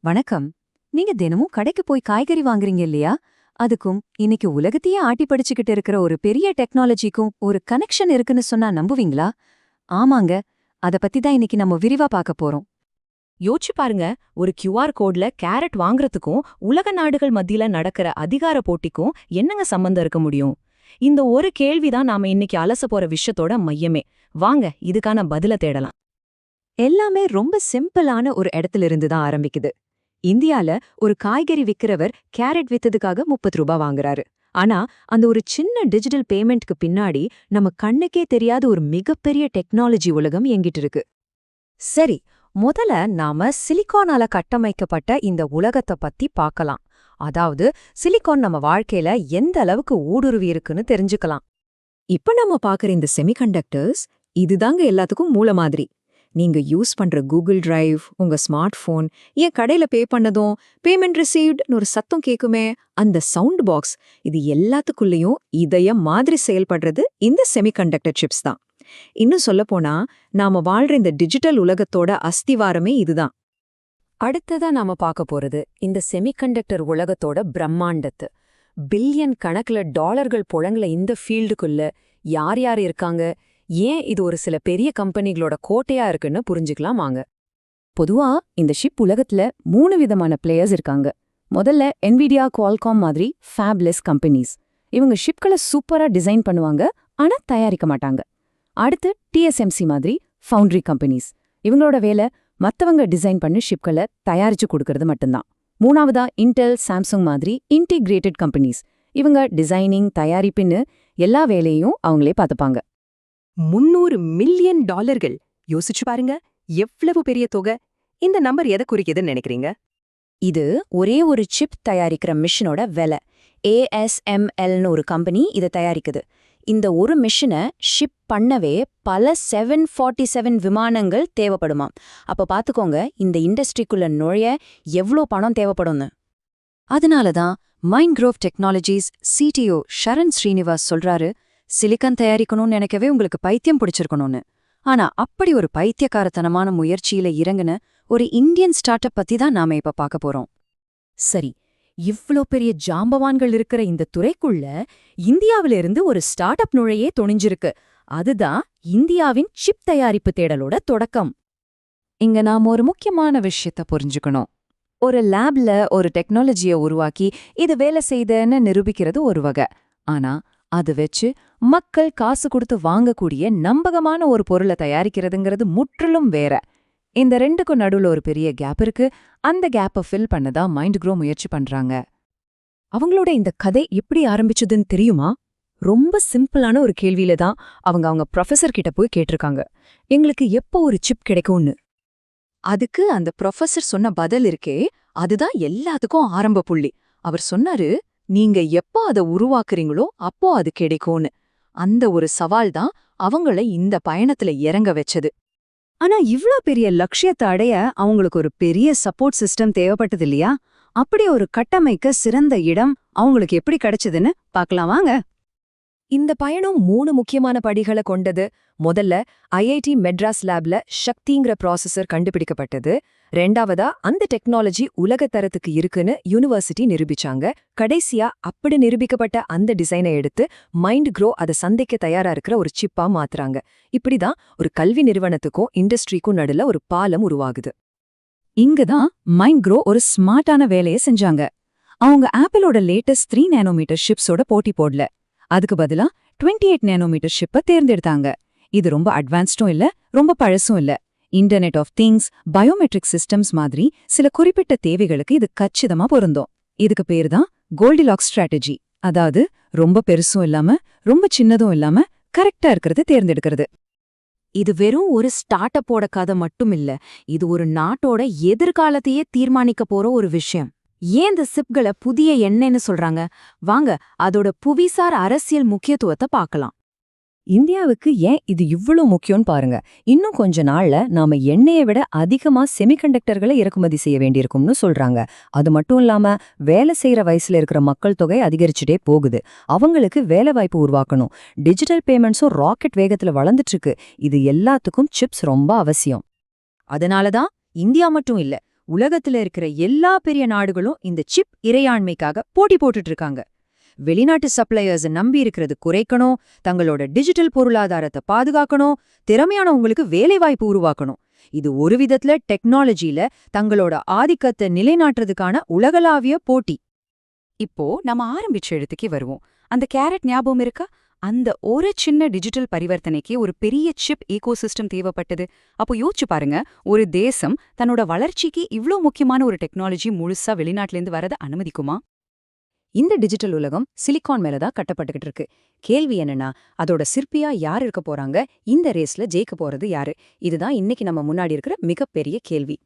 வணக்கம். நீங்க தினமும் கடைக்கு போய் காய்கறி வாங்குறீங்க இல்லையா? அதுக்கும் இன்னைக்கு உலகத்தையே ஆட்டி படிச்சுக்கிட்டு இருக்கிற ஒரு பெரிய டெக்னாலஜிக்கும் ஒரு கனெக்ஷன் இருக்குன்னு சொன்னா நம்புவீங்களா? ஆமாங்க. அத பத்தி தான் இன்னைக்கு நம்ம விரிவா பார்க்க போறோம். யோசிச்சு பாருங்க. ஒரு கியூஆர் கோட்ல கேரட் வாங்குறதுக்கும் உலக நாடுகள் மத்தியில நடக்கிற அதிகார போட்டிக்கும் என்னங்க சம்பந்தம் இருக்க முடியும்? இந்த ஒரு கேள்விதான் நாம இன்னைக்கு அலச போற விஷயத்தோட மையமே. வாங்க இதுக்கான பதில தேடலாம். எல்லாமே ரொம்ப சிம்பிளான ஒரு இடத்துல இருந்து தான் ஆரம்பிக்குது. இந்தியால ஒரு காய்கறி விக்கிறவர் கேரட் வித்ததுக்காக 30 ரூபாய் வாங்குறாரு. ஆனா அந்த ஒரு சின்ன டிஜிட்டல் பேமெண்ட்க்கு பின்னாடி நம்ம கண்ணுக்கே தெரியாத ஒரு மிகப்பெரிய டெக்னாலஜி உலகம் இயங்கிட்டு இருக்கு. சரி, முதல்ல நாம சிலிகானால கட்டமைக்கப்பட்ட இந்த உலகத்தை பத்தி பார்க்கலாம். அதாவது சிலிகான் நம்ம வாழ்க்கையில எந்த அளவுக்கு ஊடுருவி இருக்குன்னு தெரிஞ்சுக்கலாம். இப்ப நம்ம பாக்குற இந்த செமிகண்டக்டர்ஸ் இதுதாங்க எல்லாத்துக்கும் மூல மாதிரி. நீங்க யூஸ் பண்ற கூகுள் டிரைவ், உங்க ஸ்மார்ட் போன், ஏன் கடையில பே பண்ணதும் பேமெண்ட் ரிசீவ்ட்னு ஒரு சத்தம் கேக்குமே, அந்த சவுண்ட் பாக்ஸ், இது எல்லாத்துக்குள்ளேயும் இதயம் மாதிரி செயல்படுறது இந்த செமிகண்டக்டர் சிப்ஸ் தான். இன்னும் சொல்லப்போனா நாம வாழ்ற இந்த டிஜிட்டல் உலகத்தோட அஸ்திவாரமே இதுதான். அடுத்ததா நாம பார்க்க போறது இந்த செமிகண்டக்டர் உலகத்தோட பிரம்மாண்டத்து. பில்லியன் கணக்குல டாலர்கள் புழங்குல இந்த ஃபீல்டுக்குள்ள யார் யார் இருக்காங்க, ஏன் இது ஒரு சில பெரிய கம்பெனிகளோட கோட்டையா இருக்குன்னு புரிஞ்சுக்கலாம் வாங்க. பொதுவா இந்த ஷிப் உலகத்துல 3 விதமான பிளேயர்ஸ் இருக்காங்க. முதல்ல NVIDIA, Qualcomm மாதிரி ஃபேப்லெஸ் கம்பெனிஸ். இவங்க ஷிப்களை சூப்பரா டிசைன் பண்ணுவாங்க, ஆனா தயாரிக்க மாட்டாங்க. அடுத்து TSMC மாதிரி ஃபவுண்டரி கம்பெனிஸ். இவங்களோட வேலை மத்தவங்க டிசைன் பண்ணி ஷிப்களை தயாரிச்சு கொடுக்கறது மட்டும்தான். மூணாவதா இன்டெல், சாம்சங் மாதிரி இன்டிகிரேட்டட் கம்பெனிஸ். இவங்க டிசைனிங், தயாரிப்புன்னு எல்லா வேலையும் அவங்களே பார்த்துப்பாங்க. 300 மில்லியன் டாலர்கள். யோசிச்சு பாருங்க, எவ்வளவு பெரிய தொகை. இந்த நம்பர் எதை குறிக்குதுன்னு நினைக்கிறீங்க? இது ஒரே ஒரு சிப் தயாரிக்கிற மிஷினோட விலை. ASMLன்னு ஒரு கம்பெனி இதை தயாரிக்குது. இந்த ஒரு மிஷினை ஷிப் பண்ணவே பல 747 விமானங்கள் தேவைப்படுமாம். அப்ப பாத்துக்கோங்க இந்த இண்டஸ்ட்ரிக்குள்ள நுழைய எவ்வளோ பணம் தேவைப்படும்னு. அதனாலதான் மைண்ட்க்ரோவ் டெக்னாலஜிஸ் CTO ஷரண் ஸ்ரீனிவாஸ் சொல்றாரு, சிலிக்கன் தயாரிக்கணும்னு நினைக்கவே உங்களுக்கு பைத்தியம் பிடிச்சிருக்கணும்னு. ஆனா அப்படி ஒரு பைத்தியக்காரத்தனமான முயற்சியில இறங்குன ஒரு இந்தியன் ஸ்டார்ட் அப் பத்தி தான் நாம இப்ப பார்க்க போறோம். சரி, இவ்ளோ பெரிய ஜாம்பவான்கள் இருக்கிற இந்த துறைக்குள்ள இந்தியாவிலிருந்து ஒரு ஸ்டார்ட் அப் நுழையே துணிஞ்சிருக்கு. அதுதான் இந்தியாவின் சிப் தயாரிப்பு தேடலோட தொடக்கம். இங்க நாம ஒரு முக்கியமான விஷயத்த புரிஞ்சுக்கணும். ஒரு லேப்ல ஒரு டெக்னாலஜியை உருவாக்கி இது வேலை செய்தன்னு நிரூபிக்கிறது ஒரு வகை. ஆனா அது வச்சு மக்கள் காசு கொடுத்து வாங்கக்கூடிய நம்பகமான ஒரு பொருளை தயாரிக்கிறதுங்கிறது முற்றிலும் வேற. இந்த ரெண்டுக்கும் நடுவுல ஒரு பெரிய கேப் இருக்கு. அந்த கேப்பை ஃபில் பண்ணதா மைண்ட்க்ரோ முயற்சி பண்றாங்க. அவங்களோட இந்த கதை எப்படி ஆரம்பிச்சதுன்னு தெரியுமா? ரொம்ப சிம்பிளான ஒரு கேள்வியில தான் அவங்க ப்ரொஃபசர் கிட்ட போய் கேட்டிருக்காங்க, எங்களுக்கு எப்போ ஒரு சிப் கிடைக்கும்னு. அதுக்கு அந்த ப்ரொஃபசர் சொன்ன பதில் இருக்கே, அதுதான் எல்லாத்துக்கும் ஆரம்ப புள்ளி. அவர் சொன்னாரு, நீங்க எப்போ அதை உருவாக்குறீங்களோ அப்போ அது கிடைக்கும்னு. அந்த ஒரு சவால் தான் அவங்கள இந்த பயணத்துல இறங்க வச்சது. ஆனா இவ்ளோ பெரிய லட்சியத்தை அடைய அவங்களுக்கு ஒரு பெரிய சப்போர்ட் சிஸ்டம் தேவைப்பட்டது இல்லையா? அப்படி ஒரு கட்டமைக்க சிறந்த இடம் அவங்களுக்கு எப்படி கிடைச்சதுன்னு பார்க்கலாம் வாங்க. இந்த பயணம் 3 முக்கியமான படிகளை கொண்டது. முதல்ல IIT மெட்ராஸ் லேப்ல சக்திங்கிற ப்ராசஸர் கண்டுபிடிக்கப்பட்டது. ரெண்டாவதா அந்த டெக்னாலஜி உலகத்தரத்துக்கு இருக்குன்னு யூனிவர்சிட்டி நிரூபிச்சாங்க. கடைசியா அப்படி நிரூபிக்கப்பட்ட அந்த டிசைனை எடுத்து மைண்ட்க்ரோ அதை சந்தைக்க தயாரா இருக்கிற ஒரு சிப்பா மாத்துறாங்க. இப்படிதான் ஒரு கல்வி நிறுவனத்துக்கும் இண்டஸ்ட்ரிக்கும் நடுல ஒரு பாலம் உருவாகுது. இங்கதான் மைண்ட்க்ரோ ஒரு ஸ்மார்ட்டான வேலையை செஞ்சாங்க. அவங்க ஆப்பிளோட லேட்டஸ்ட் 3 நானோமீட்டர் ஷிப்ஸோட போட்டி போடல. அதுக்கு பதிலா 28 நானோமீட்டர் ஷிப்பை தேர்ந்தெடுத்தாங்க. இது ரொம்ப அட்வான்ஸ்டும் இல்ல, ரொம்ப பழசும் இல்ல. Internet of things, biometric systems மாதிரி சில குறிப்பிட்ட தேவைகளுக்கு இது கச்சிதமா பொருந்தும். இதுக்கு பேரு தான் கோல்டிலாக்ஸ் ஸ்ட்ராட்டஜி. அதாவது ரொம்ப பெருசும் இல்லாம ரொம்ப சின்னதும் இல்லாம கரெக்டா இருக்கிறது தேர்ந்தெடுக்கிறது. இது வெறும் ஒரு ஸ்டார்ட் அப்போட கதை மட்டும் இல்ல, இது ஒரு நாட்டோட எதிர்காலத்தையே தீர்மானிக்க போற ஒரு விஷயம். ஏன் இந்த சிப்களை புதிய எண்ணெய்னு சொல்றாங்க? வாங்க அதோட புவிசார் அரசியல் முக்கியத்துவத்தை பார்க்கலாம். இந்தியாவுக்கு ஏன் இது இவ்ளோ முக்கியம்னு பாருங்க. இன்னும் கொஞ்ச நாள்ல நாம எண்ணெயை விட அதிகமா செமிகண்டக்டர்களை இறக்குமதி செய்ய வேண்டியிருக்கும்னு சொல்றாங்க. அது மட்டும் இல்லாம வேலை செய்யற வயசுல இருக்கிற மக்கள் தொகை அதிகரிச்சுட்டே போகுது. அவங்களுக்கு வேலை வாய்ப்பு உருவாக்கணும். டிஜிட்டல் பேமெண்ட்ஸும் ராக்கெட் வேகத்துல வளர்ந்துட்டு இருக்கு. இது எல்லாத்துக்கும் சிப்ஸ் ரொம்ப அவசியம். அதனாலதான் இந்தியா மட்டும் இல்ல, உலகத்துல இருக்கிற எல்லா பெரிய நாடுகளும் இந்த சிப் இறையாண்மைக்காக போட்டி போட்டுட்டு இருக்காங்க. வெளிநாட்டு சப்ளையர்ஸை நம்பி இருக்கிறது குறைக்கணும், தங்களோட டிஜிட்டல் பொருளாதாரத்தை பாதுகாக்கணும், திறமையானவங்களுக்கு வேலைவாய்ப்பு உருவாக்கணும். இது ஒரு விதத்துல டெக்னாலஜில தங்களோட ஆதிக்கத்தை நிலைநாட்டுறதுக்கான உலகளாவிய போட்டி. இப்போ நம்ம ஆரம்பிச்ச இடத்துக்கே வருவோம். அந்த கேரட் ஞாபகம் இருக்கா? அந்த ஒரு சின்ன டிஜிட்டல் பரிவர்த்தனைக்கு ஒரு பெரிய சிப் ஈகோசிஸ்டம் தேவைப்பட்டது. அப்போ யோசிச்சு பாருங்க, ஒரு தேசம் தன்னோட வளர்ச்சிக்கு இவ்ளோ முக்கியமான ஒரு டெக்னாலஜி முழுசா வெளிநாட்டிலேருந்து வரத அனுமதிக்குமா? இந்த டிஜிட்டல் உலகம் சிலிகான் மேல தான் கட்டப்பட்டுக்கிட்டு இருக்கு. கேள்வி என்னன்னா, அதோட சிற்பியா யார் இருக்க போறாங்க? இந்த ரேஸ்ல ஜெயிக்க போறது யாரு? இதுதான் இன்னைக்கு நம்ம முன்னாடி இருக்கிற மிகப்பெரிய கேள்வி.